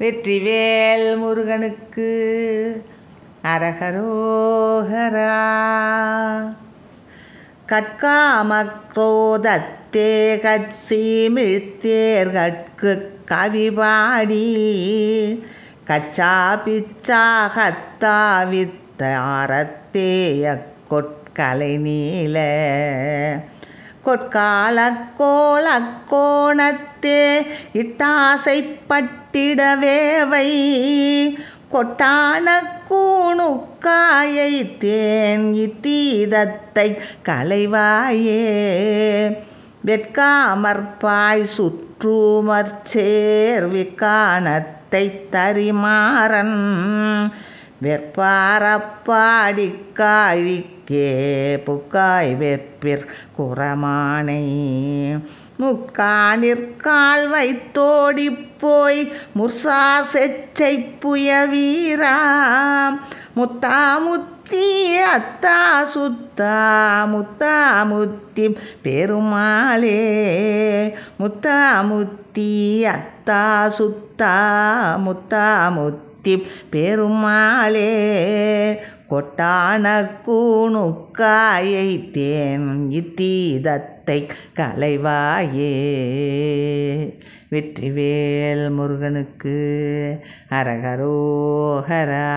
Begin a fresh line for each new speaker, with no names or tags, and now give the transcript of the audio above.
வெற்றிவேல் முருகனுக்கு அரகரோகரா. கற்காமக்ரோதத்தே கட்சிமிழ்த்தேர்கட்கு கவிபாடி கச்சா பிச்சா கத்தா வித்தாரத்தேய கொட்கலை நீல கொட்காலக்கோலக்கோணத்தே இட்டாசைப்பட்டிடவேவை கொட்டான கூணுக்காயை தேன் இத்தீதத்தை களைவாயே வெட்காமற்பாய் சுற்றுமற்சேர் விக்கானத்தை தரிமாறன் வெற்பாரப்பாடிக்காழிக்கே புக்காய் வெற்பிற் குறமானை முக்கானிற்கால் வைத்தோடிப்போய் முர்சார் செச்சை புயவீரா முத்தாமுத்தி அத்தா சுத்தா முத்தாமுத்தி பெருமாளே முத்தாமுத்தி அத்தா சுத்தா முத்தாமுத்தி பெருமாளே கொட்டான கூணுக்காயை தேன் இத்தீதத்தை களைவாயே. வெற்றிவேல் முருகனுக்கு அரகரோகரா.